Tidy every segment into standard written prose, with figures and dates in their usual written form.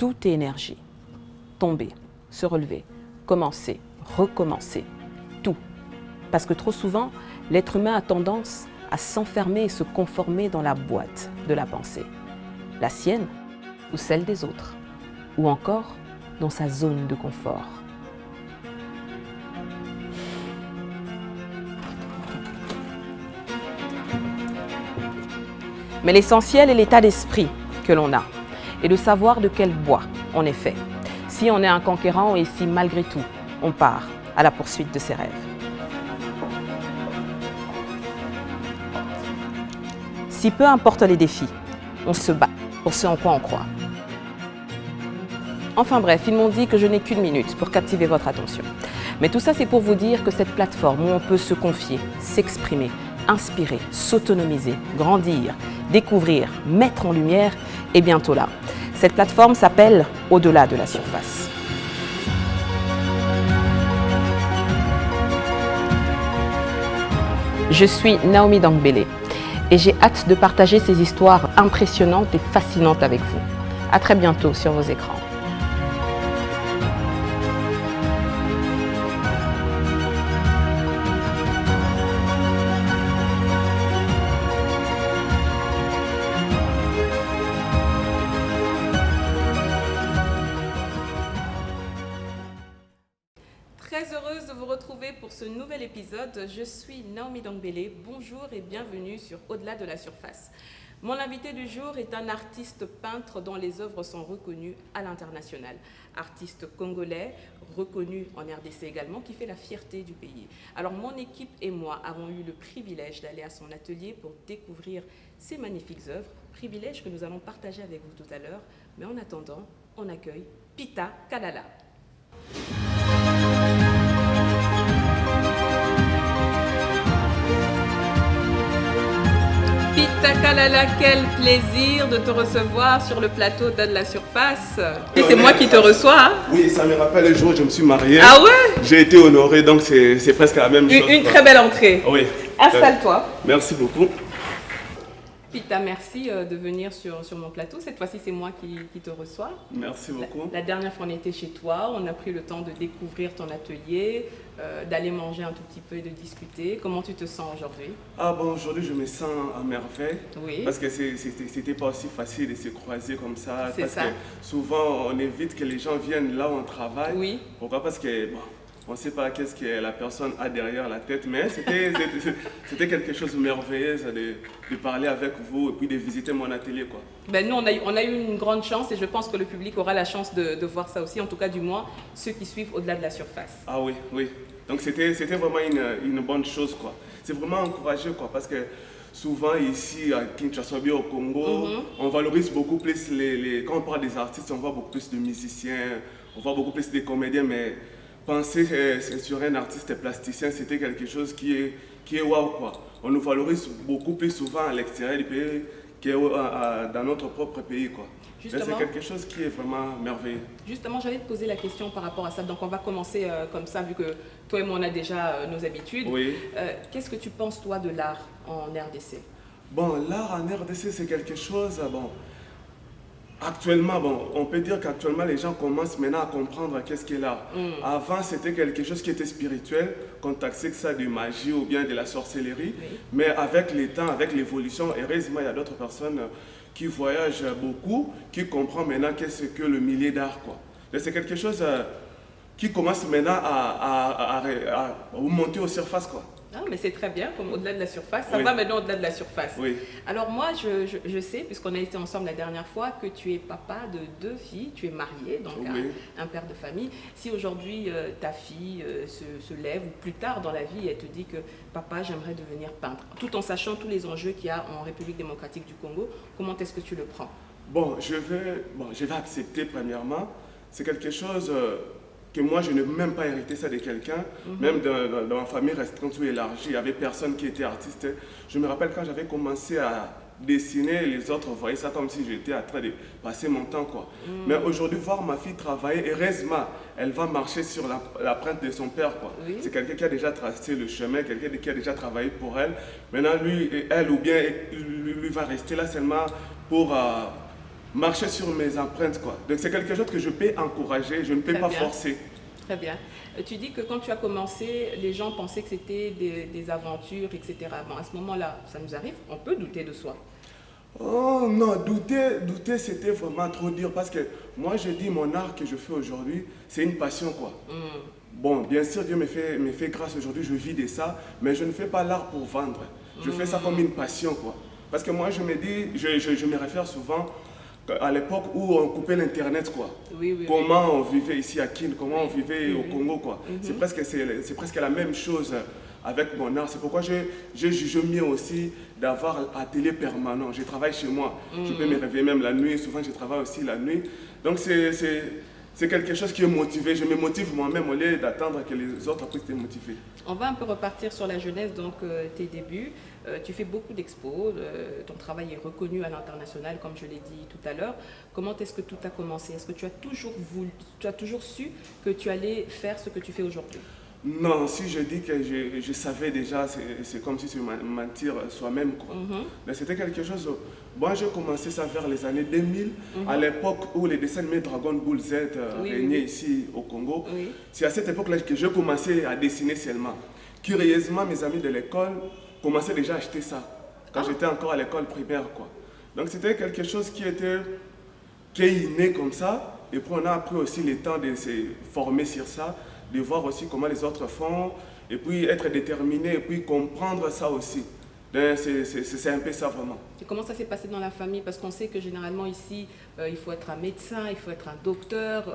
Tout est énergie. Tomber, se relever, commencer, recommencer. Tout. Parce que trop souvent, l'être humain a tendance à s'enfermer et se conformer dans la boîte de la pensée. La sienne ou celle des autres. Ou encore dans sa zone de confort. Mais l'essentiel est l'état d'esprit que l'on a et de savoir de quel bois on est fait. Si on est un conquérant et si malgré tout, on part à la poursuite de ses rêves. Si peu importe les défis, on se bat pour ce en quoi on croit. Enfin bref, ils m'ont dit que je n'ai qu'une minute pour captiver votre attention. Mais tout ça, c'est pour vous dire que cette plateforme où on peut se confier, s'exprimer, inspirer, s'autonomiser, grandir, découvrir, mettre en lumière est bientôt là. Cette plateforme s'appelle Au-delà de la surface. Je suis Naomi Dangbele et j'ai hâte de partager ces histoires impressionnantes et fascinantes avec vous. À très bientôt sur vos écrans. Très heureuse de vous retrouver pour ce nouvel épisode. Je suis Naomi Dangbele. Bonjour et bienvenue sur Au-delà de la surface. Mon invité du jour est un artiste peintre dont les œuvres sont reconnues à l'international. Artiste congolais, reconnu en RDC également, qui fait la fierté du pays. Alors mon équipe et moi avons eu le privilège d'aller à son atelier pour découvrir ses magnifiques œuvres. Privilège que nous allons partager avec vous tout à l'heure. Mais en attendant, on accueille Pita Kalala. Pita Kalala, quel plaisir de te recevoir sur le plateau de la surface. Et c'est moi qui te reçois. Hein? Oui, ça me rappelle le jour où je me suis marié. Ah ouais? J'ai été honoré, donc c'est presque la même chose. Une très belle entrée. Oui. Installe-toi. Merci beaucoup. Pita, merci de venir sur mon plateau. Cette fois-ci, c'est moi qui te reçois. Merci beaucoup. La dernière fois, on était chez toi. On a pris le temps de découvrir ton atelier, d'aller manger un tout petit peu et de discuter. Comment tu te sens aujourd'hui? Ah bon, aujourd'hui, je me sens à merveille. Oui. Parce que c'était pas aussi facile de se croiser comme ça. C'est ça. Que souvent, on évite que les gens viennent là où on travaille. Oui. Pourquoi? Parce que bon, on ne sait pas qu'est-ce que la personne a derrière la tête, mais c'était quelque chose de merveilleux de parler avec vous et puis de visiter mon atelier, quoi. Ben nous, on a eu une grande chance et je pense que le public aura la chance de voir ça aussi, en tout cas du moins ceux qui suivent Au-delà de la surface. Ah oui, oui. Donc c'était vraiment une bonne chose, quoi. C'est vraiment encourageux, quoi, parce que souvent ici à Kinshasa, au Congo, on valorise beaucoup plus quand on parle des artistes, on voit beaucoup plus de musiciens, on voit beaucoup plus de comédiens, mais penser sur un artiste plasticien, c'était quelque chose qui est waouh, quoi. On nous valorise beaucoup plus souvent à l'extérieur du pays que dans notre propre pays, quoi. C'est quelque chose qui est vraiment merveilleux. Justement, j'allais te poser la question par rapport à ça. Donc on va commencer comme ça, vu que toi et moi on a déjà nos habitudes. Oui. Qu'est-ce que tu penses toi de l'art en RDC? Bon, l'art en RDC c'est quelque chose, bon, actuellement, bon, on peut dire qu'actuellement les gens commencent maintenant à comprendre qu'est-ce qu'est l'art. Avant c'était quelque chose qui était spirituel, qu'on taxait que ça de magie ou bien de la sorcellerie. Oui. Mais avec le temps, avec l'évolution, heureusement il y a d'autres personnes qui voyagent beaucoup, qui comprennent maintenant qu'est-ce que le milieu d'art, quoi. C'est quelque chose qui commence maintenant à remonter aux surfaces, quoi. Ah, mais c'est très bien, comme Au-delà de la surface. Ça Oui. va maintenant Au-delà de la surface. Oui. Alors moi, je sais, puisqu'on a été ensemble la dernière fois, que tu es papa de 2 filles, tu es marié, donc oui. un père de famille. Si aujourd'hui ta fille se lève, ou plus tard dans la vie, elle te dit que papa, j'aimerais devenir peintre, tout en sachant tous les enjeux qu'il y a en République démocratique du Congo, comment est-ce que tu le prends? Bon, je vais accepter premièrement. C'est quelque chose que moi, je ne veux même pas hériter ça de quelqu'un. Même dans ma famille restreinte ou élargie, il n'y avait personne qui était artiste. Je me rappelle quand j'avais commencé à dessiner, les autres voyaient ça comme si j'étais en train de passer mon temps, quoi. Mais aujourd'hui, voir ma fille travailler, heureusement, elle va marcher sur la printe de son père, quoi. Oui. C'est quelqu'un qui a déjà tracé le chemin, quelqu'un qui a déjà travaillé pour elle. Maintenant, lui, elle ou bien lui va rester là seulement marcher sur mes empreintes, quoi. Donc c'est quelque chose que je peux encourager, je ne peux Très pas bien. forcer. Très bien. Tu dis que quand tu as commencé, les gens pensaient que c'était des aventures, etc. Bon, à ce moment-là, ça nous arrive, on peut douter de soi. Oh non, douter c'était vraiment trop dur parce que moi je dis mon art que je fais aujourd'hui, c'est une passion, quoi. Bon, bien sûr, Dieu me fait grâce aujourd'hui, je vis de ça, mais je ne fais pas l'art pour vendre. Je fais ça comme une passion, quoi. Parce que moi, je me dis, je me réfère souvent à l'époque où on coupait l'Internet, quoi. Oui, oui, Comment on vivait ici à Kin, comment on vivait Oui, au oui. Congo, quoi. C'est presque la même chose avec mon art. C'est pourquoi j'ai jugé mieux aussi d'avoir un atelier permanent. Je travaille chez moi. Je peux me réveiller même la nuit. Souvent, je travaille aussi la nuit. Donc, c'est quelque chose qui est motivé. Je me motive moi-même au lieu d'attendre que les autres puissent te motiver. On va un peu repartir sur la jeunesse, donc tes débuts. Tu fais beaucoup d'expos, ton travail est reconnu à l'international, comme je l'ai dit tout à l'heure. Comment est-ce que tout a commencé? Est-ce que tu as toujours voulu, tu as toujours su que tu allais faire ce que tu fais aujourd'hui? Non, si je dis que je savais déjà, c'est comme si c'est mentir soi-même, quoi. Mais c'était quelque chose. Moi, j'ai commencé ça vers les années 2000, à l'époque où les dessins animés Dragon Ball Z régnaient ici au Congo. Oui. C'est à cette époque-là que j'ai commencé à dessiner seulement. Curieusement, mes amis de l'école commençaient déjà à acheter ça, quand j'étais encore à l'école primaire, quoi. Donc c'était quelque chose qui est inné comme ça. Et puis on a pris aussi le temps de se former sur ça, de voir aussi comment les autres font, et puis être déterminé, et puis comprendre ça aussi. Donc, c'est un peu ça vraiment. Et comment ça s'est passé dans la famille? Parce qu'on sait que généralement ici, il faut être un médecin, il faut être un docteur,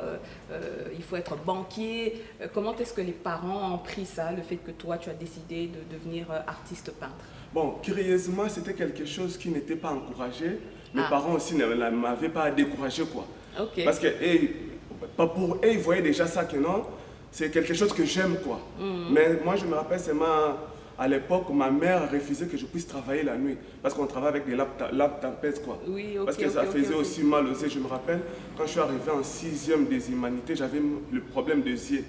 il faut être banquier. Comment est-ce que les parents ont pris ça, le fait que toi, tu as décidé de devenir artiste peintre? Bon, curieusement, c'était quelque chose qui n'était pas encouragé. Mes parents aussi ne m'avaient pas découragé, quoi. Ok. Parce que pas pour eux, ils voyaient déjà ça que non, c'est quelque chose que j'aime, quoi. Mais moi, je me rappelle seulement, à l'époque, ma mère refusait que je puisse travailler la nuit. Parce qu'on travaille avec des lampes tempêtes, quoi. Oui, ok. Parce que ça faisait aussi mal aux yeux. Je me rappelle, quand je suis arrivé en 6e des humanités, j'avais le problème des yeux.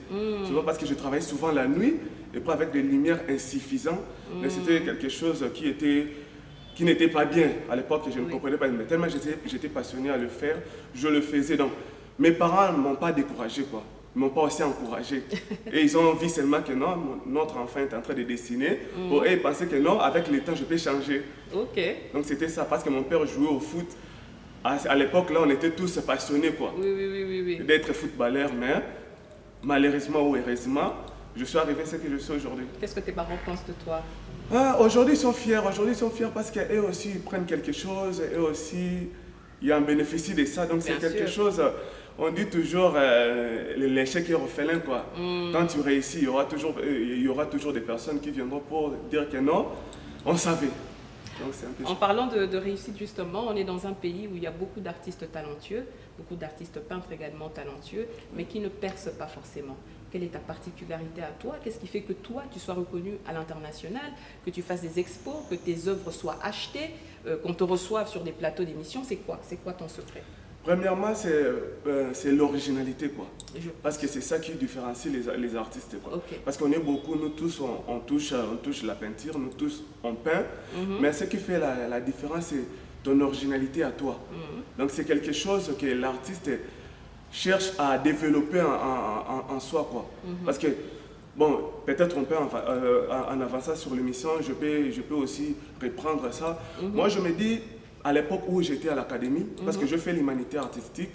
C'est pas parce que je travaillais souvent la nuit, et pas avec des lumières insuffisantes. Mais c'était quelque chose qui n'était pas bien à l'époque, et je ne comprenais pas. Mais tellement j'étais passionné à le faire, je le faisais. Donc, mes parents ne m'ont pas découragé, quoi. Ils ne m'ont pas aussi encouragé. Et ils ont vu seulement que non, notre enfant est en train de dessiner. Pour eux, ils pensaient que non, avec le temps, je peux changer. Ok. Donc c'était ça, parce que mon père jouait au foot. À l'époque, là, on était tous passionnés, quoi, Oui. d'être footballeur. Mais malheureusement ou heureusement, je suis arrivé à ce que je suis aujourd'hui. Qu'est-ce que tes parents pensent de toi? Aujourd'hui, ils sont fiers. Aujourd'hui, ils sont fiers parce qu'eux aussi, ils prennent quelque chose. Eux aussi, ils en bénéficient de ça. Donc, c'est Bien quelque sûr. chose. On dit toujours l'échec est orphelin, quoi. Quand tu réussis, il y aura toujours des personnes qui viendront pour dire que non, on savait. Donc, c'est un peu En parlant de réussite, justement, on est dans un pays où il y a beaucoup d'artistes talentueux, beaucoup d'artistes peintres également talentueux, mais qui ne percent pas forcément. Quelle est ta particularité à toi? Qu'est-ce qui fait que toi, tu sois reconnu à l'international, que tu fasses des expos, que tes œuvres soient achetées, qu'on te reçoive sur des plateaux d'émission? C'est quoi? C'est quoi ton secret? Premièrement, c'est l'originalité, quoi. Je- Parce que c'est ça qui différencie les artistes, quoi. Ok. Parce qu'on est beaucoup, nous tous, on touche la peinture, nous tous, on peint. Mais ce qui fait la différence, c'est ton originalité à toi. Donc c'est quelque chose que l'artiste cherche à développer en soi, quoi. Parce que, bon, peut-être on peut, en avançant sur l'émission, je peux aussi reprendre ça. Moi, je me dis, à l'époque où j'étais à l'académie, parce que je fais l'humanité artistique,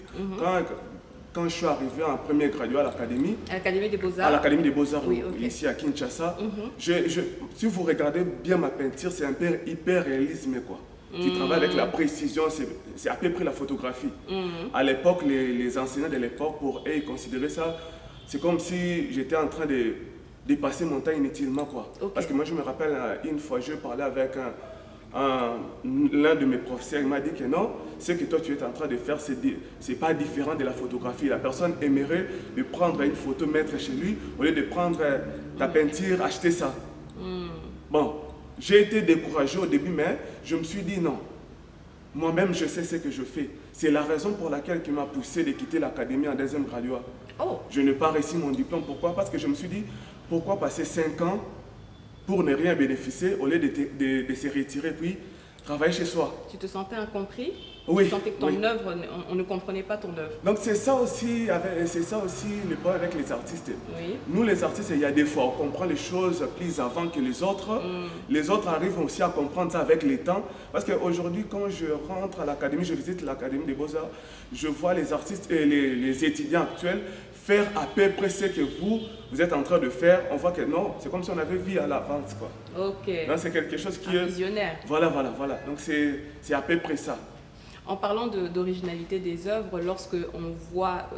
quand je suis arrivé en premier graduat à l'académie, À l'Académie des Beaux-Arts? à l'Académie des Beaux-Arts, Oui, ok. ici à Kinshasa, si vous regardez bien ma peinture, c'est un peu hyper réalisme, quoi. Tu travailles avec la précision, c'est à peu près la photographie. À l'époque, les enseignants de l'époque, pour eux, ils considéraient ça, c'est comme si j'étais en train de passer mon temps inutilement, quoi. Ok. Parce que moi, je me rappelle, une fois, je parlais avec l'un de mes professeurs, il m'a dit que non, ce que toi tu es en train de faire, c'est pas différent de la photographie. La personne aimerait de prendre une photo, mettre chez lui, au lieu de prendre ta peinture, acheter ça. Bon, j'ai été découragé au début, mais je me suis dit non. Moi-même, je sais ce que je fais. C'est la raison pour laquelle qui m'a poussé de quitter l'académie en deuxième graduat. Oh, Je n'ai pas réussi mon diplôme. Pourquoi? Parce que je me suis dit, pourquoi passer 5 ans pour ne rien bénéficier au lieu de se retirer puis travailler chez soi? tu te sentais incompris? Oui, Tu sentais que ton oui. œuvre, on ne comprenait pas ton œuvre. Donc c'est ça aussi, le problème avec les artistes. Oui. Nous les artistes, il y a des fois, on comprend les choses plus avant que les autres. Les autres arrivent aussi à comprendre ça avec les temps. Parce qu'aujourd'hui, quand je rentre à l'académie, je visite l'académie des Beaux-Arts, je vois les artistes et les étudiants actuels faire à peu près ce que vous êtes en train de faire. On voit que non, c'est comme si on avait vu à l'avance, quoi. Ok. Donc c'est quelque chose qui Un est... visionnaire. Voilà. Donc c'est à peu près ça. En parlant d'originalité des œuvres, lorsque on voit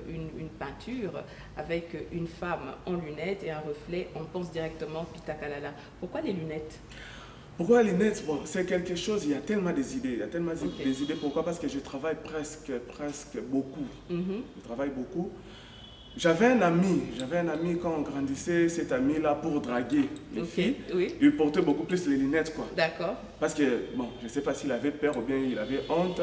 une peinture avec une femme en lunettes et un reflet, on pense directement Pita Kalala. Pourquoi les lunettes? Pourquoi les lunettes? Bon, c'est quelque chose, il y a tellement des idées. Il y a tellement des idées. Pourquoi? Parce que je travaille presque beaucoup. Je travaille beaucoup. J'avais un ami quand on grandissait, cet ami-là, pour draguer les filles, oui. il portait beaucoup plus les lunettes, quoi. D'accord. Parce que, bon, je ne sais pas s'il avait peur ou bien il avait honte,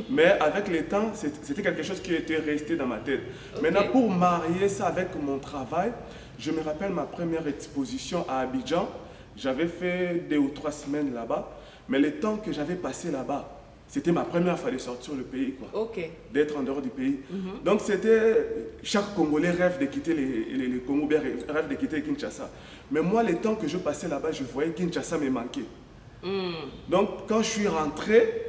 mais avec le temps, c'était quelque chose qui était resté dans ma tête. Maintenant, pour marier ça avec mon travail, je me rappelle ma première exposition à Abidjan. J'avais fait 2 ou 3 semaines là-bas, mais le temps que j'avais passé là-bas, c'était ma première fois de sortir le pays, quoi. D'être en dehors du pays. Donc c'était, chaque Congolais rêve de quitter les Congo, bien rêve de quitter Kinshasa. Mais moi, le temps que je passais là-bas, je voyais Kinshasa me manquer. Donc quand je suis rentré,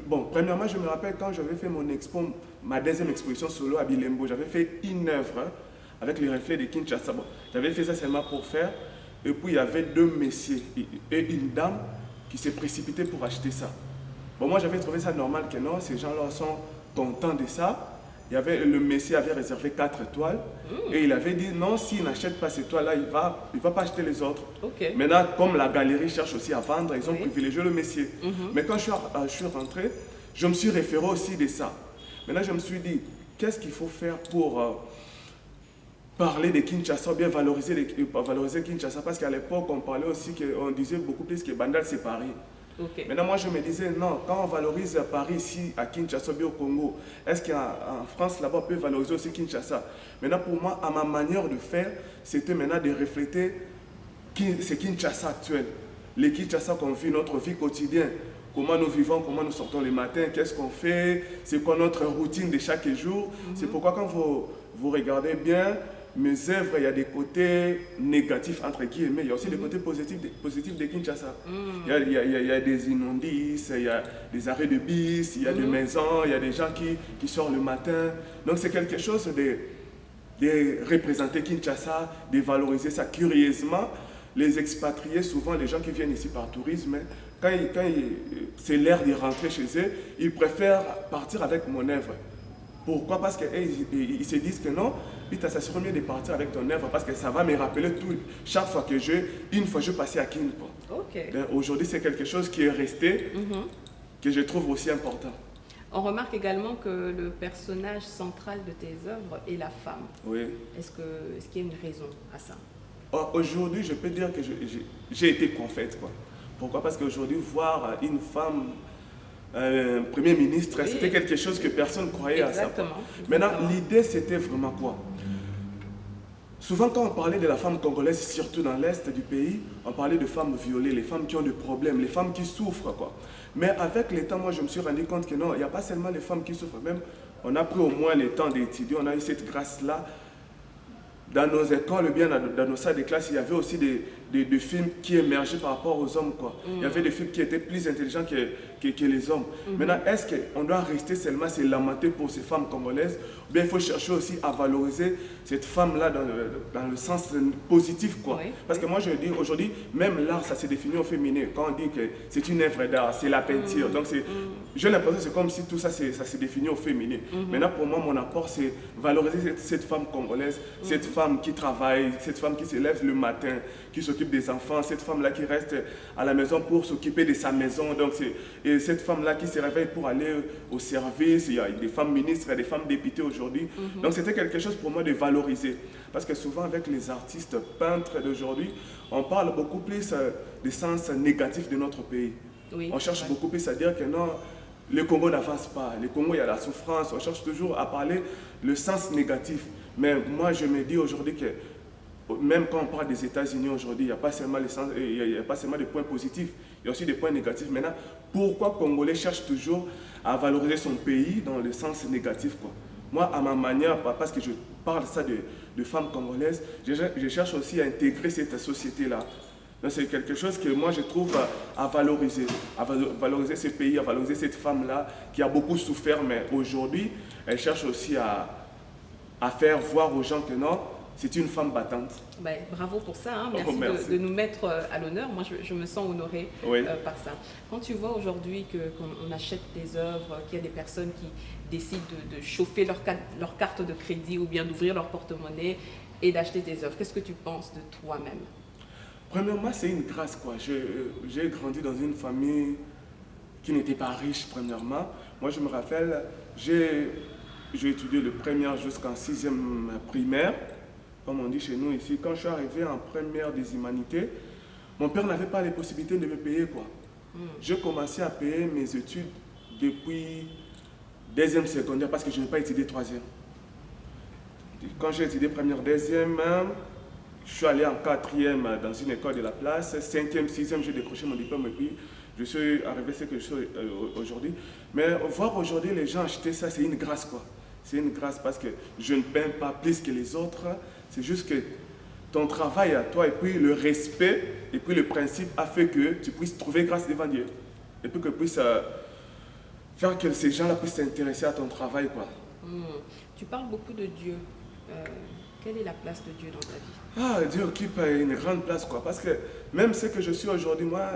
bon, premièrement, je me rappelle quand j'avais fait mon expo, ma deuxième exposition solo à Bilembo, j'avais fait une œuvre avec les reflets de Kinshasa. Bon, j'avais fait ça seulement pour faire. Et puis il y avait 2 messieurs et une dame qui s'est précipité pour acheter ça. Bon, moi j'avais trouvé ça normal que non, ces gens-là sont contents de ça. Le monsieur avait réservé 4 étoiles et il avait dit non, s'il n'achète pas ces étoiles-là, il va pas acheter les autres. Maintenant, comme la galerie cherche aussi à vendre, ils ont privilégié le monsieur. Mais quand je suis rentré, je me suis référé aussi de ça. Maintenant, je me suis dit, qu'est-ce qu'il faut faire pour parler de Kinshasa, bien valoriser Kinshasa, parce qu'à l'époque, on parlait aussi, on disait beaucoup plus que Bandal, c'est Paris. Maintenant, moi, je me disais, non, quand on valorise Paris ici, à Kinshasa, bien au Congo, est-ce qu'en France, là-bas, on peut valoriser aussi Kinshasa? Maintenant, pour moi, à ma manière de faire, c'était maintenant de refléter ce Kinshasa actuel. Les Kinshasa qu'on vit, notre vie quotidienne. Comment nous vivons, comment nous sortons le matin, qu'est-ce qu'on fait, c'est quoi notre routine de chaque jour. C'est pourquoi quand vous regardez bien, mes œuvres, il y a des côtés négatifs, entre guillemets, il y a aussi des côtés positifs de Kinshasa. Il y a des inondices, il y a des arrêts de bus, il y a des maisons, il y a des gens qui sortent le matin. Donc c'est quelque chose de représenter Kinshasa, de valoriser ça. Curieusement, les expatriés, souvent les gens qui viennent ici par tourisme, quand c'est l'heure de rentrer chez eux, ils préfèrent partir avec mon œuvre. Pourquoi? Parce qu'ils se disent que non, ça serait mieux de partir avec ton œuvre parce que ça va me rappeler tout. Chaque fois que une fois je passais à Kin. Aujourd'hui, c'est quelque chose qui est resté, que je trouve aussi important. On remarque également que le personnage central de tes œuvres est la femme. Oui. Est-ce qu'il y a une raison à ça? Aujourd'hui, je peux dire que j'ai été confaite, quoi. Pourquoi? Parce qu'aujourd'hui, voir une femme Premier ministre, c'était quelque chose que personne ne croyait à ça. Maintenant, l'idée, c'était vraiment quoi? Souvent, quand on parlait de la femme congolaise, surtout dans l'est du pays, on parlait de femmes violées, les femmes qui ont des problèmes, les femmes qui souffrent, quoi. Mais avec le temps, moi, je me suis rendu compte que non, il n'y a pas seulement les femmes qui souffrent. Même, on a pris au moins le temps d'étudier, on a eu cette grâce-là. Dans nos écoles, bien dans nos salles de classe, il y avait aussi des films qui émergeaient par rapport aux hommes, quoi. Il y avait des films qui étaient plus intelligents que les hommes. Maintenant, est-ce qu'on doit rester seulement se lamenter pour ces femmes congolaises, ou bien il faut chercher aussi à valoriser cette femme-là dans le sens positif, quoi. Parce que moi, je dis aujourd'hui, même l'art, ça se définit au féminin. Quand on dit que c'est une œuvre d'art, c'est la peinture. Donc, j'ai l'impression que c'est comme si tout ça, ça se définit au féminin. Maintenant, pour moi, mon apport, c'est valoriser cette femme congolaise, cette femme qui travaille, cette femme qui se lève le matin, qui s'occupe des enfants, cette femme-là qui reste à la maison pour s'occuper de sa maison. Donc, et cette femme-là qui se réveille pour aller au service. Il y a des femmes ministres, il y a des femmes députées aujourd'hui. Donc, c'était quelque chose pour moi de valoriser. Parce que souvent, avec les artistes peintres d'aujourd'hui, on parle beaucoup plus du sens négatif de notre pays. On cherche beaucoup plus à dire que non, le Congo n'avance pas. Le Congo, il y a la souffrance. On cherche toujours à parler le sens négatif. Mais moi, je me dis aujourd'hui que même quand on parle des États-Unis aujourd'hui, il n'y a pas seulement des points positifs Il y a aussi des points négatifs. Maintenant, pourquoi Congolais cherche toujours à valoriser son pays dans le sens négatif, quoi? Moi, à ma manière, parce que je parle ça de femmes congolaises, je cherche aussi à intégrer cette société-là. Donc c'est quelque chose que moi je trouve à valoriser ce pays, à valoriser cette femme-là qui a beaucoup souffert, mais aujourd'hui, elle cherche aussi à faire voir aux gens que non, c'est une femme battante. Ben, bravo pour ça, hein. Merci. De nous mettre à l'honneur. Moi, je me sens honorée Oui. par ça. Quand tu vois aujourd'hui qu'on achète des œuvres, qu'il y a des personnes qui décident de chauffer leur carte de crédit ou bien d'ouvrir leur porte-monnaie et d'acheter des œuvres, qu'est-ce que tu penses de toi-même? Premièrement, c'est une grâce, quoi. J'ai grandi dans une famille qui n'était pas riche, premièrement. Moi, je me rappelle, j'ai étudié le première jusqu'en 6e primaire, comme on dit chez nous ici. Quand je suis arrivé en première des humanités, mon père n'avait pas les possibilités de me payer, quoi. J'ai commencé à payer mes études depuis 2e secondaire parce que je n'ai pas étudié 3e. Quand j'ai étudié première, 2e, je suis allé en 4e dans une école de la place. 5e, 6e, j'ai décroché mon diplôme et puis je suis arrivé à ce que je suis aujourd'hui. Mais voir aujourd'hui les gens acheter ça, c'est une grâce, quoi. C'est une grâce parce que je ne peins pas plus que les autres. C'est juste que ton travail à toi et puis le respect et puis le principe a fait que tu puisses trouver grâce devant Dieu. Et puis que puisse faire que ces gens-là puissent s'intéresser à ton travail, quoi. Tu parles beaucoup de Dieu. Quelle est la place de Dieu dans ta vie? Ah, Dieu occupe une grande place, quoi. Parce que même ce que je suis aujourd'hui, moi,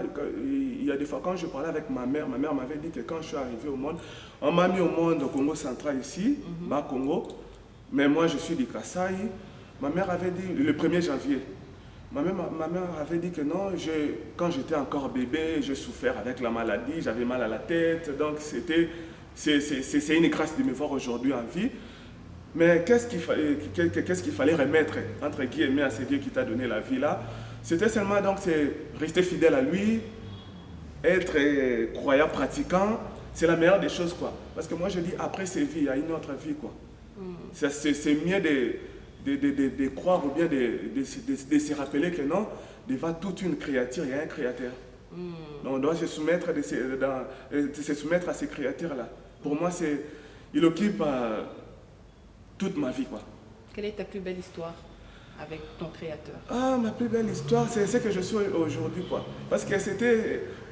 il y a des fois quand je parlais avec ma mère m'avait dit que quand je suis arrivé au monde, on m'a mis au monde au Congo central ici, bas Congo, mais moi je suis du Kasaï. Ma mère avait dit, le 1er janvier, ma mère avait dit que non, quand j'étais encore bébé, j'ai souffert avec la maladie, j'avais mal à la tête, donc c'est une grâce de me voir aujourd'hui en vie. Mais qu'est-ce qu'il fallait remettre, entre guillemets, à ce Dieu qui t'a donné la vie là? C'était seulement donc rester fidèle à lui, être croyant, pratiquant, c'est la meilleure des choses, quoi. Parce que moi je dis, après ces vies, il y a une autre vie, quoi. C'est mieux de croire ou bien de se rappeler que non, devant toute une créature, il y a un créateur. Donc on doit se soumettre, se soumettre à ces créatures-là. Pour moi, il occupe toute ma vie, quoi. Quelle est ta plus belle histoire avec ton créateur? Ah, ma plus belle histoire, c'est ce que je suis aujourd'hui, quoi. Parce que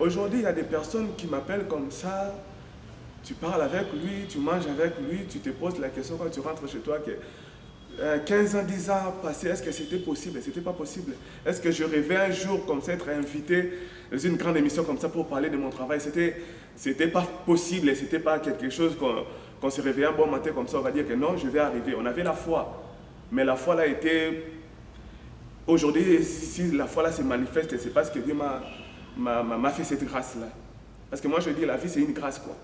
aujourd'hui, il y a des personnes qui m'appellent comme ça, tu parles avec lui, tu manges avec lui, tu te poses la question quand tu rentres chez toi, que 15 ans, 10 ans passés, est-ce que c'était possible? C'était pas possible. Est-ce que je rêvais un jour comme ça, être invité dans une grande émission comme ça pour parler de mon travail? C'était pas possible, c'était pas quelque chose qu'on se réveillait un bon matin comme ça, on va dire que non, je vais arriver. On avait la foi. Mais la foi là était... Aujourd'hui, si la foi là se manifeste, c'est parce que Dieu m'a fait cette grâce-là. Parce que moi je dis, la vie c'est une grâce, quoi.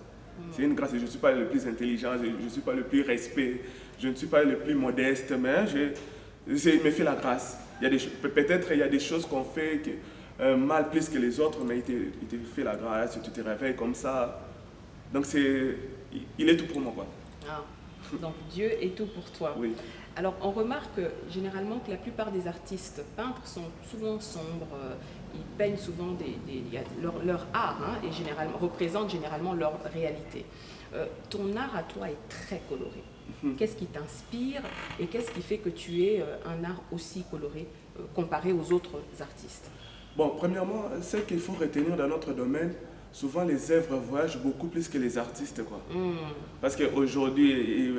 C'est une grâce. Je ne suis pas le plus intelligent, je ne suis pas le plus respect, je ne suis pas le plus modeste, mais il me fait la grâce. Peut-être il y a des choses qu'on fait mal plus que les autres, mais il te fait la grâce, tu te réveilles comme ça. Donc il est tout pour moi, quoi. Ah, donc Dieu est tout pour toi. Oui. Alors on remarque généralement que la plupart des artistes peintres sont souvent sombres, ils peignent souvent leur art, hein, et représente généralement leur réalité. Ton art à toi est très coloré. Qu'est-ce qui t'inspire et qu'est-ce qui fait que tu aies un art aussi coloré comparé aux autres artistes? Bon, premièrement, ce qu'il faut retenir dans notre domaine, souvent les œuvres voyagent beaucoup plus que les artistes, quoi. Parce qu'aujourd'hui,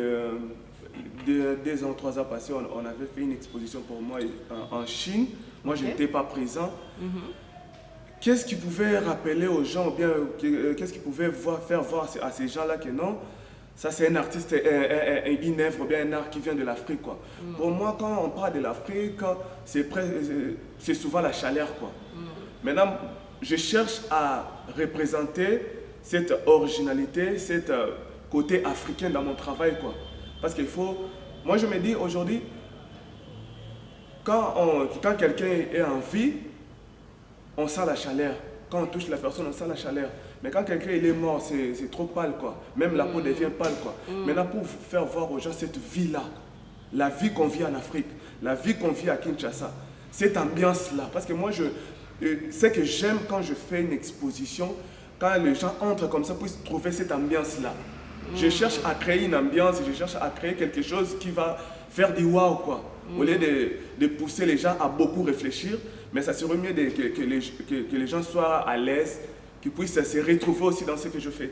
2 ans, 3 ans passés, on avait fait une exposition pour moi en Chine. Moi, je n'étais pas présent. Qu'est-ce qui pouvait rappeler aux gens, ou bien qu'est-ce qui pouvait faire voir à ces gens-là que non, ça c'est un artiste, une œuvre, ou bien un art qui vient de l'Afrique, quoi. Pour moi, quand on parle de l'Afrique, c'est souvent la chaleur, quoi. Maintenant, je cherche à représenter cette originalité, cet côté africain dans mon travail, quoi. Parce qu'il faut... Moi, je me dis aujourd'hui, quand quelqu'un est en vie, on sent la chaleur. Quand on touche la personne, on sent la chaleur. Mais quand quelqu'un est mort, c'est trop pâle, quoi. Même la peau devient pâle, quoi. Maintenant, pour faire voir aux gens cette vie-là, la vie qu'on vit en Afrique, la vie qu'on vit à Kinshasa, cette ambiance-là. Parce que moi, c'est que j'aime quand je fais une exposition, quand les gens entrent comme ça, puissent trouver cette ambiance-là. Je cherche à créer une ambiance, je cherche à créer quelque chose qui va faire du wow, quoi. Au lieu de pousser les gens à beaucoup réfléchir, mais ça serait mieux que les gens soient à l'aise, qu'ils puissent se retrouver aussi dans ce que je fais.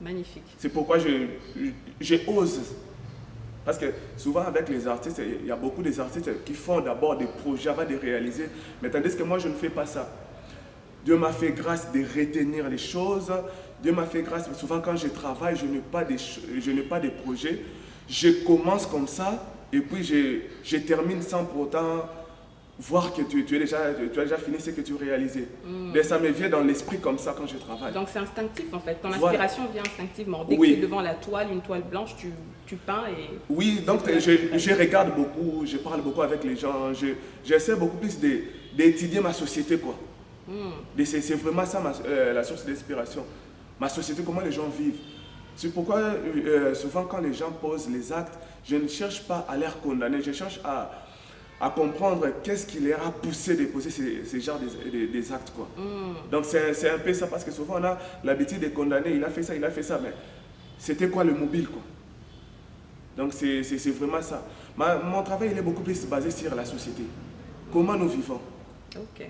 Magnifique. C'est pourquoi j'ose. Parce que souvent avec les artistes, il y a beaucoup d'artistes qui font d'abord des projets avant de réaliser, mais tandis que moi je ne fais pas ça. Dieu m'a fait grâce de retenir les choses. Dieu m'a fait grâce, mais souvent quand je travaille, je n'ai pas de projets. Je commence comme ça et puis je termine sans pour autant voir que tu as déjà fini ce que tu réalisais. Mais ça me vient dans l'esprit comme ça quand je travaille. Donc c'est instinctif en fait, ton inspiration vient instinctivement. Dès que tu es devant la toile, une toile blanche, tu peins et... Oui, donc je regarde beaucoup, je parle beaucoup avec les gens, j'essaie beaucoup plus d'étudier ma société, quoi. C'est vraiment ça la source d'inspiration. Ma société, comment les gens vivent. C'est pourquoi souvent quand les gens posent les actes, je ne cherche pas à les condamner, je cherche à comprendre qu'est-ce qui les a poussés de poser ces genres des actes, quoi. Donc c'est un peu ça, parce que souvent on a l'habitude de condamner, il a fait ça, mais c'était quoi le mobile, quoi. Donc c'est vraiment ça. Mon travail il est beaucoup plus basé sur la société. Comment nous vivons. Ok.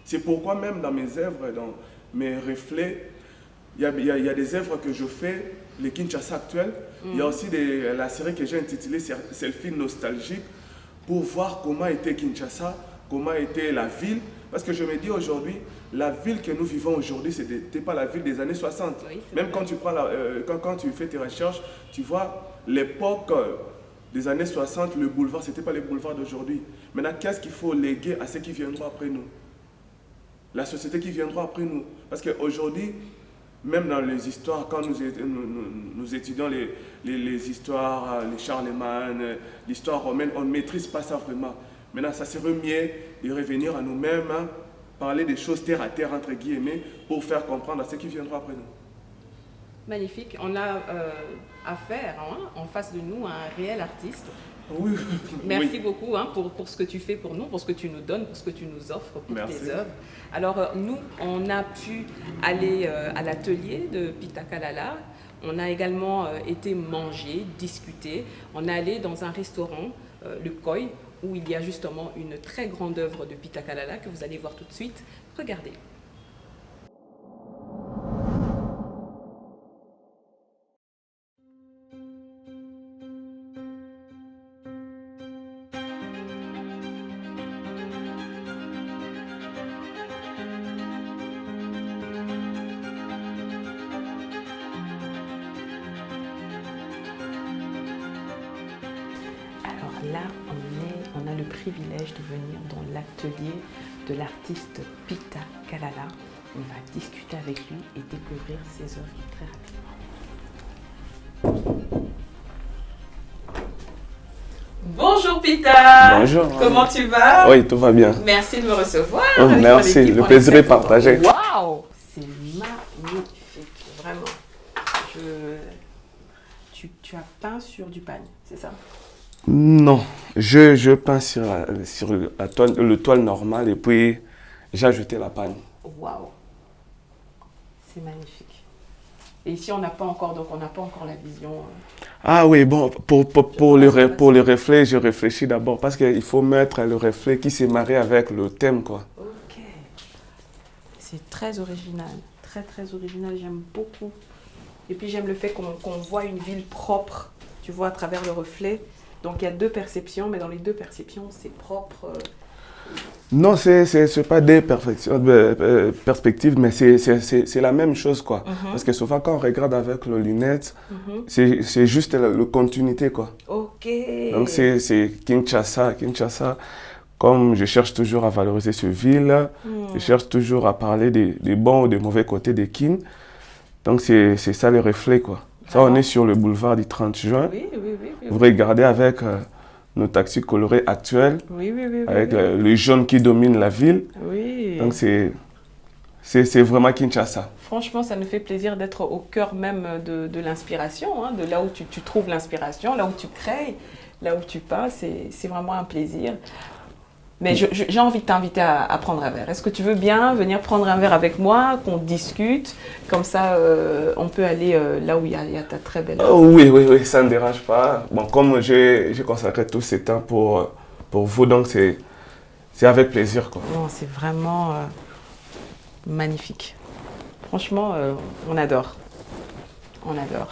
C'est pourquoi même dans mes œuvres, dans mes reflets, il y a des œuvres que je fais, les Kinshasa actuels. Il y a aussi la série que j'ai intitulée Selfie nostalgique, pour voir comment était Kinshasa, comment était la ville. Parce que je me dis aujourd'hui, la ville que nous vivons aujourd'hui, ce n'était pas la ville des années 60. Oui, même quand tu, quand tu fais tes recherches, tu vois l'époque des années 60, le boulevard, ce n'était pas le boulevard d'aujourd'hui. Maintenant, qu'est-ce qu'il faut léguer à ceux qui viendront après nous? La société qui viendra après nous. Parce qu'aujourd'hui, même dans les histoires, quand nous étudions les histoires, les Charlemagne, l'histoire romaine, on ne maîtrise pas ça vraiment. Maintenant, ça serait mieux de revenir à nous-mêmes, hein, parler des choses terre à terre, entre guillemets, pour faire comprendre à ceux qui viendront après nous. Magnifique. On a affaire en face de nous à un réel artiste. Oui. Merci beaucoup pour ce que tu fais pour nous, pour ce que tu nous donnes, pour ce que tu nous offres, pour tes œuvres. Alors nous, on a pu aller à l'atelier de Pita Kalala. On a également été manger, discuter. On est allé dans un restaurant, le Koi, où il y a justement une très grande œuvre de Pita Kalala que vous allez voir tout de suite. Regardez. Là, on a le privilège de venir dans l'atelier de l'artiste Pita Kalala. On va discuter avec lui et découvrir ses œuvres très rapidement. Bonjour Pita. Bonjour. Comment tu vas? Oui, tout va bien. Merci de me recevoir. Oh, merci, le plaisir est partagé. Waouh, c'est magnifique, vraiment. Tu as peint sur du pagne, c'est ça? Non, je peins sur le toile normal et puis j'ai ajouté la pagne. Waouh, c'est magnifique. Et ici, on n'a pas encore la vision. Ah oui, bon, pour le reflet, je réfléchis d'abord parce qu'il faut mettre le reflet qui s'est marié avec le thème, quoi. Ok. C'est très original, très très original, j'aime beaucoup. Et puis j'aime le fait qu'on voit une ville propre, tu vois, à travers le reflet. Donc il y a deux perceptions, mais dans les deux perceptions, c'est propre. Non, c'est pas des perspectives, mais c'est la même chose, quoi. Parce que souvent, quand on regarde avec les lunettes, c'est juste la continuité, quoi. Ok. Donc c'est Kinshasa. Comme je cherche toujours à valoriser cette ville, je cherche toujours à parler des bons ou des mauvais côtés de Kin. Donc c'est ça le reflet, quoi. Ça, on est sur le boulevard du 30 juin. Oui. Vous regardez avec nos taxis colorés actuels, avec le jaune qui domine la ville. Oui. Donc c'est vraiment Kinshasa. Franchement, ça nous fait plaisir d'être au cœur même de l'inspiration, hein, de là où tu trouves l'inspiration, là où tu crées, là où tu peins. C'est vraiment un plaisir. Mais j'ai envie de t'inviter à prendre un verre. Est-ce que tu veux bien venir prendre un verre avec moi, qu'on discute? Comme ça, on peut aller là où il y a ta très belle... Oui, ça ne me dérange pas. Bon, comme j'ai consacré tout ce temps pour vous, donc c'est avec plaisir, quoi. Non, c'est vraiment magnifique. Franchement, on adore. On adore.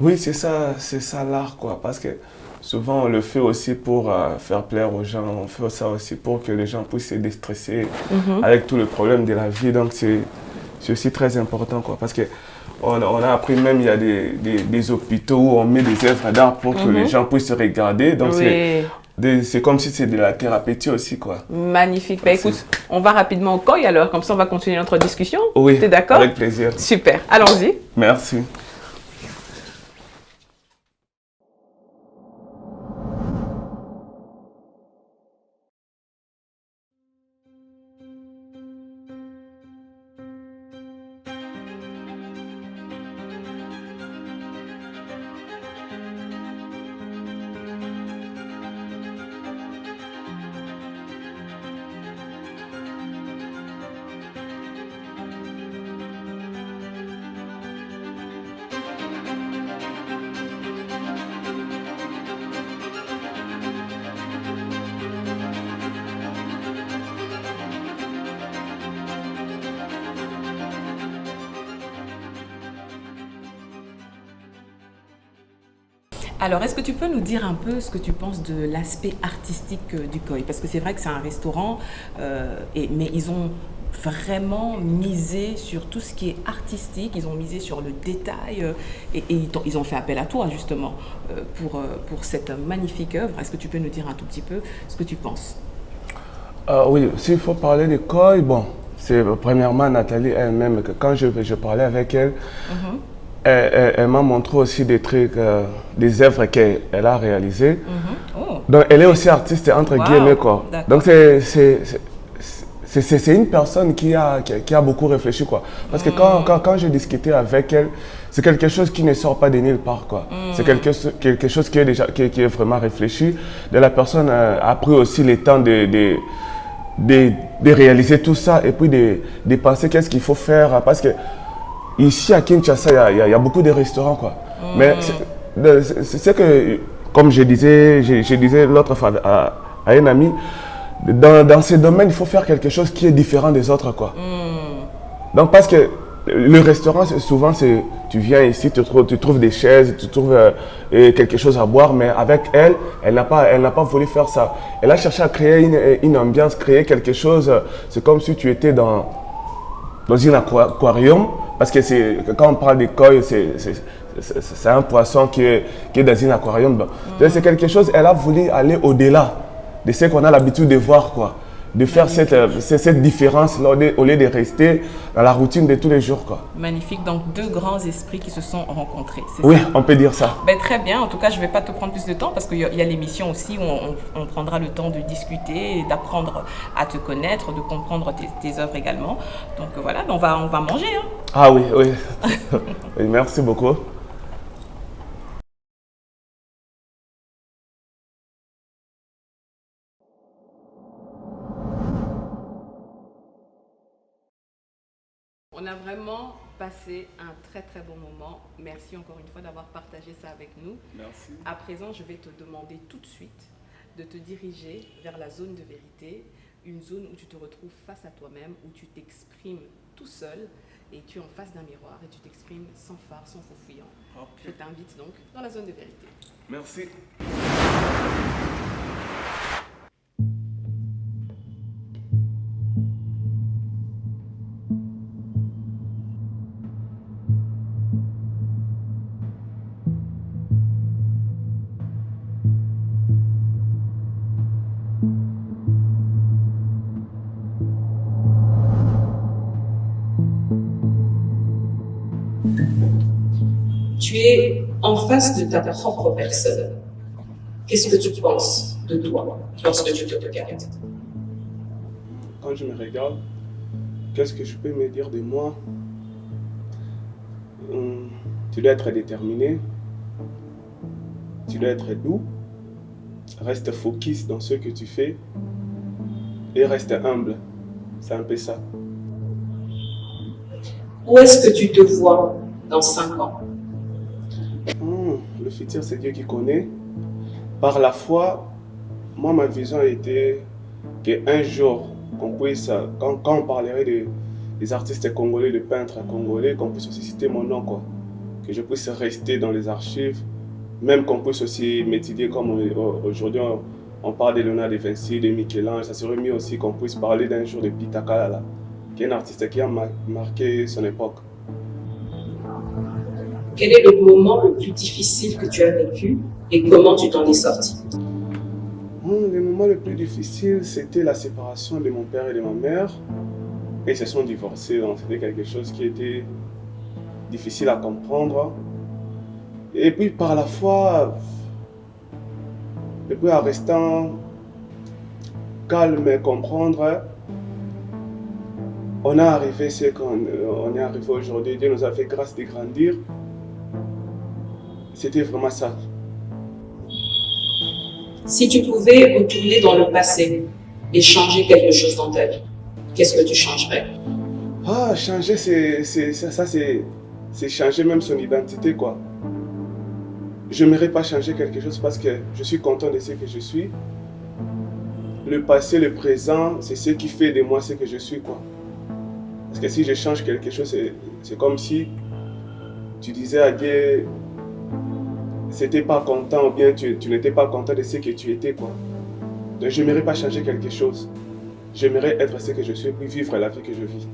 Oui, c'est ça l'art, quoi. Parce que souvent, on le fait aussi pour faire plaire aux gens. On fait ça aussi pour que les gens puissent se déstresser avec tous les problèmes de la vie. Donc, c'est aussi très important, quoi. Parce que on a appris même, il y a des hôpitaux où on met des œuvres d'art pour que les gens puissent se regarder. Donc, c'est comme si c'était de la thérapeutique aussi, quoi. Magnifique. Bah, écoute, on va rapidement au COI alors. Comme ça, on va continuer notre discussion. Oui, t'es d'accord? avec plaisir. Super. Allons-y. Merci. Alors, est-ce que tu peux nous dire un peu ce que tu penses de l'aspect artistique du COI? Parce que c'est vrai que c'est un restaurant, mais ils ont vraiment misé sur tout ce qui est artistique, ils ont misé sur le détail et ils ont fait appel à toi justement pour cette magnifique œuvre. Est-ce que tu peux nous dire un tout petit peu ce que tu penses? Oui, s'il faut parler de COI, bon, c'est premièrement Nathalie elle-même, que quand je parlais avec elle, elle m'a montré aussi des trucs, des œuvres qu'elle a réalisées. Donc elle est aussi artiste entre guillemets, quoi. Donc c'est une personne qui a beaucoup réfléchi, quoi. Parce que quand j'ai discuté avec elle, c'est quelque chose qui ne sort pas de nulle part, quoi. C'est quelque chose qui est vraiment réfléchi. De la personne a pris aussi le temps de réaliser tout ça et puis de penser qu'est-ce qu'il faut faire. Parce que ici à Kinshasa, il y a beaucoup de restaurants, quoi. Mais c'est que, comme je disais l'autre fois à un ami, dans ces domaines, il faut faire quelque chose qui est différent des autres, quoi. Donc, parce que le restaurant, souvent, tu viens ici, tu trouves des chaises, tu trouves quelque chose à boire, mais avec elle n'a pas voulu faire ça. Elle a cherché à créer une ambiance, créer quelque chose. C'est comme si tu étais dans un aquarium, parce que quand on parle de koi, c'est un poisson qui est dans un aquarium. Donc, c'est quelque chose, elle a voulu aller au-delà de ce qu'on a l'habitude de voir, quoi. De faire cette différence là, au lieu de rester dans la routine de tous les jours, quoi. Magnifique, donc deux grands esprits qui se sont rencontrés. Oui, ça? On peut dire ça. Ben, très bien, en tout cas je ne vais pas te prendre plus de temps parce qu'il y a l'émission aussi où on prendra le temps de discuter, d'apprendre à te connaître, de comprendre tes œuvres également. Donc voilà, on va manger. Hein. Ah oui. Oui, merci beaucoup. On a vraiment passé un très très bon moment. Merci encore une fois d'avoir partagé ça avec nous. Merci. À présent, je vais te demander tout de suite de te diriger vers la zone de vérité, une zone où tu te retrouves face à toi-même, où tu t'exprimes tout seul et tu es en face d'un miroir et tu t'exprimes sans phare, sans faux fuyant. Okay. Je t'invite donc dans la zone de vérité. Merci. Tu es en face de ta propre personne. Qu'est-ce que tu penses de toi lorsque tu te regardes? Quand je me regarde, qu'est-ce que je peux me dire de moi? Tu dois être déterminé, tu dois être doux, reste focus dans ce que tu fais et reste humble. C'est un peu ça. Où est-ce que tu te vois dans 5 ans? Le futur, c'est Dieu qui connaît. Par la foi, moi, ma vision était qu'un jour, qu'on puisse, quand on parlerait des artistes congolais, des peintres congolais, qu'on puisse aussi citer mon nom, quoi. Que je puisse rester dans les archives, même qu'on puisse aussi m'étudier comme aujourd'hui on parle de Léonard de Vinci, de Michel-Ange. Ça serait mieux aussi qu'on puisse parler d'un jour de Peter Kalala, qui est un artiste qui a marqué son époque. Quel est le moment le plus difficile que tu as vécu et comment tu t'en es sorti? Le moment le plus difficile, c'était la séparation de mon père et de ma mère. Et ils se sont divorcés, donc c'était quelque chose qui était difficile à comprendre. Et puis par la foi, et puis en restant calme et comprendre, on est arrivé ce qu'on est arrivé aujourd'hui. Dieu nous a fait grâce de grandir. C'était vraiment ça. Si tu pouvais retourner dans le passé et changer quelque chose dans ta vie, qu'est-ce que tu changerais? Changer, c'est changer même son identité, quoi. Je n'aimerais pas changer quelque chose parce que je suis content de ce que je suis. Le passé, le présent, c'est ce qui fait de moi ce que je suis, quoi. Parce que si je change quelque chose, c'est comme si tu disais à Dieu, c'était pas content ou bien tu n'étais pas content de ce que tu étais, quoi. Donc je n'aimerais pas changer quelque chose. J'aimerais être ce que je suis, puis vivre la vie que je vis.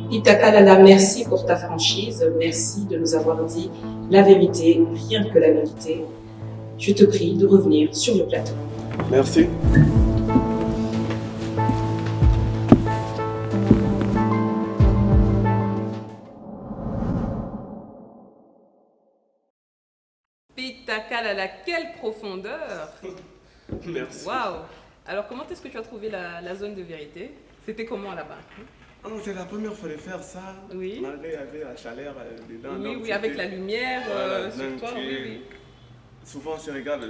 Peter Kalala, merci pour ta franchise. Merci de nous avoir dit la vérité, rien que la vérité. Je te prie de revenir sur le plateau. Merci. Peter Kalala, quelle profondeur! Merci. Waouh! Alors, comment est-ce que tu as trouvé la zone de vérité? C'était comment là-bas? C'est la première fois de faire ça. Oui. Malgré il y avait la chaleur dedans. Oui, donc oui, avec la lumière voilà, sur donc toi, oui, oui. Souvent, on se regarde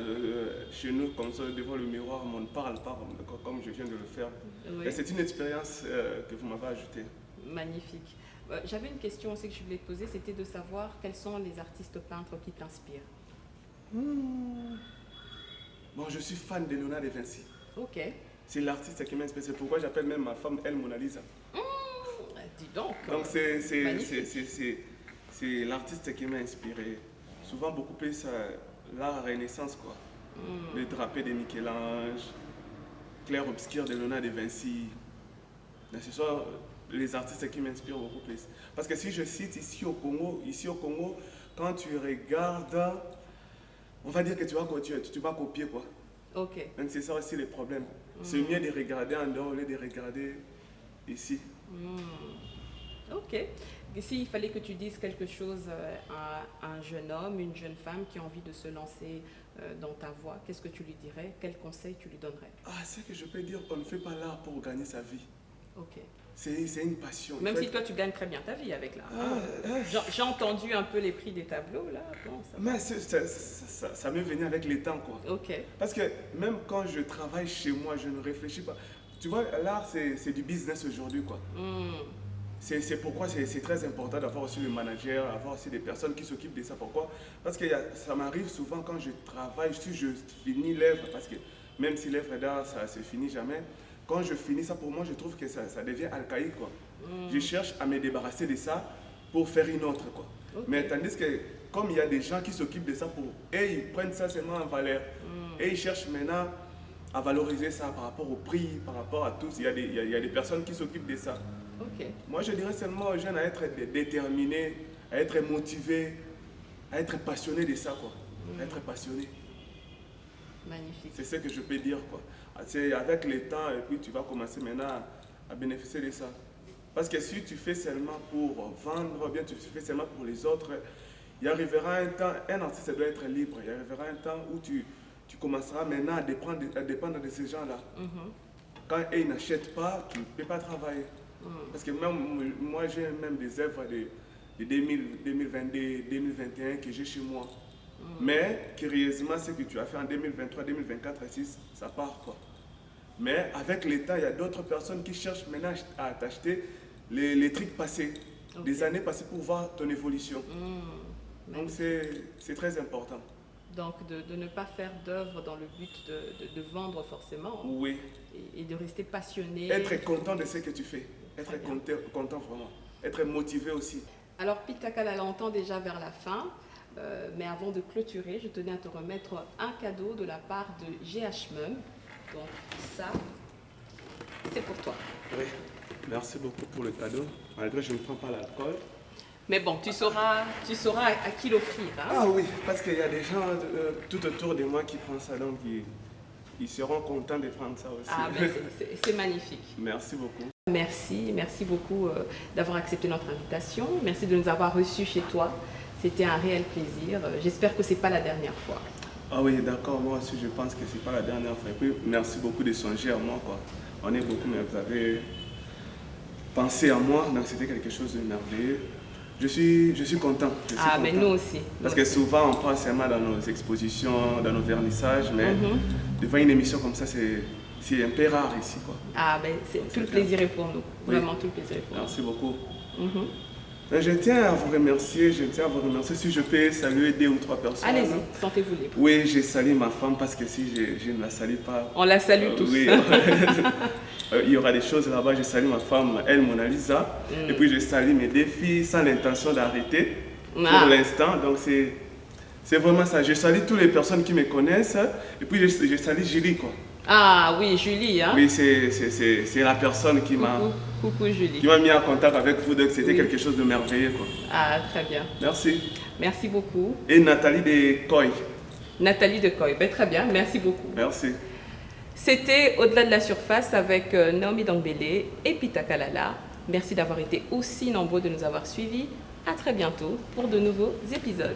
chez nous comme ça devant le miroir, mais on ne parle pas comme je viens de le faire. Oui. Et c'est une expérience que vous m'avez ajoutée. Magnifique. J'avais une question aussi que je voulais te poser, c'était de savoir quels sont les artistes peintres qui t'inspirent. Bon, je suis fan de Léonard de Vinci. Ok. C'est l'artiste qui m'inspire. C'est pourquoi j'appelle même ma femme Elle Mona Lisa. Dis donc. Donc c'est l'artiste qui m'a inspiré. Souvent beaucoup plus l'art Renaissance, quoi. Les drapés de Michel-Ange, clair obscur de Léonard de Vinci. Donc, ce sont les artistes qui m'inspirent beaucoup plus. Parce que si je cite ici au Congo, quand tu regardes, on va dire que tu vas copier, quoi. Ok. Donc c'est ça aussi le problème. C'est mieux de regarder en dehors au lieu de regarder ici. Ok. Et s'il fallait que tu dises quelque chose à un jeune homme, une jeune femme qui a envie de se lancer dans ta voie, qu'est-ce que tu lui dirais? Quel conseil tu lui donnerais? Ce que je peux dire, on ne fait pas l'art pour gagner sa vie. Ok. C'est une passion. Même si toi tu gagnes très bien ta vie avec l'art. J'ai entendu un peu les prix des tableaux là. Bon, mais ça m'est venu avec les temps, quoi. Ok. Parce que même quand je travaille chez moi, je ne réfléchis pas. Tu vois, l'art c'est du business aujourd'hui, quoi. C'est pourquoi c'est très important d'avoir aussi le manager, avoir aussi des personnes qui s'occupent de ça. Pourquoi? Parce que ça m'arrive souvent quand je travaille, si je finis l'œuvre, parce que même si l'œuvre d'art, ça ne se finit jamais, quand je finis ça, pour moi, je trouve que ça devient archaïque, quoi. Je cherche à me débarrasser de ça pour faire une autre, quoi. Okay. Mais tandis que, comme il y a des gens qui s'occupent de ça, ils prennent ça seulement en valeur. Et ils cherchent maintenant à valoriser ça par rapport au prix, par rapport à tout. Il y a des personnes qui s'occupent de ça. Okay. Moi, je dirais seulement aux jeunes à être déterminés, à être motivés, à être passionnés de ça, quoi. À être passionnés. Magnifique. C'est ce que je peux dire, quoi. C'est avec le temps, et puis tu vas commencer maintenant à bénéficier de ça. Parce que si tu fais seulement pour vendre, bien tu fais seulement pour les autres, il arrivera un temps, un artiste doit être libre, il arrivera un temps où tu commenceras maintenant à dépendre de ces gens-là. Quand ils n'achètent pas, tu ne peux pas travailler. Parce que même moi, j'ai même des œuvres de 2022, 2021 que j'ai chez moi. Mais curieusement, ce que tu as fait en 2023, 2024, ça part, quoi. Mais avec l'État, il y a d'autres personnes qui cherchent maintenant à t'acheter les trucs passés, des années passées pour voir ton évolution. Donc c'est très important. Donc de ne pas faire d'œuvre dans le but de vendre forcément. Oui. Et de rester passionné. Être content de ce que tu fais. Être content vraiment. Être motivé aussi. Alors Pitakala l'entend déjà vers la fin. Mais avant de clôturer, je tenais à te remettre un cadeau de la part de GH-MEM. Donc ça, c'est pour toi. Oui. Merci beaucoup pour le cadeau. Malgré que je ne prends pas l'alcool. Mais bon, tu sauras à qui l'offrir. Hein? Ah oui, parce qu'il y a des gens tout autour de moi qui prennent ça, donc ils seront contents de prendre ça aussi. Ah, ben c'est magnifique. Merci beaucoup. Merci beaucoup d'avoir accepté notre invitation. Merci de nous avoir reçus chez toi. C'était un réel plaisir. J'espère que ce n'est pas la dernière fois. Ah oui, d'accord, moi aussi je pense que ce n'est pas la dernière fois. Et puis merci beaucoup de songer à moi, quoi. On est beaucoup, mais vous avez pensé à moi, donc c'était quelque chose de merveilleux. Je suis content. Mais nous aussi. Parce que souvent, on pense seulement dans nos expositions, dans nos vernissages, mais devant une émission comme ça, c'est un peu rare ici, quoi. Tout le plaisir est pour nous. Vraiment, tout le plaisir est pour nous. Merci beaucoup. Je tiens à vous remercier, si je peux saluer 2 ou 3 personnes. Allez-y, sentez-vous libre. Oui, j'ai salué ma femme parce que si je ne la salue pas... On la salue tous. Oui, il y aura des choses là-bas. Je salue ma femme, elle, Mona Lisa. Et puis je salue mes 2 filles sans l'intention d'arrêter pour l'instant. Donc c'est vraiment ça. Je salue toutes les personnes qui me connaissent. Et puis je salue Julie, quoi. Ah oui, Julie. Hein? Oui, c'est la personne qui m'a... Coucou Julie. Qui m'a mis en contact avec vous, donc c'était quelque chose de merveilleux, quoi. Ah, très bien. Merci. Merci beaucoup. Et Nathalie de Coy. Nathalie de Coy, très bien, merci beaucoup. Merci. C'était Au-delà de la surface avec Naomi Dangbélé et Pitakala Lala. Merci d'avoir été aussi nombreux de nous avoir suivis. À très bientôt pour de nouveaux épisodes.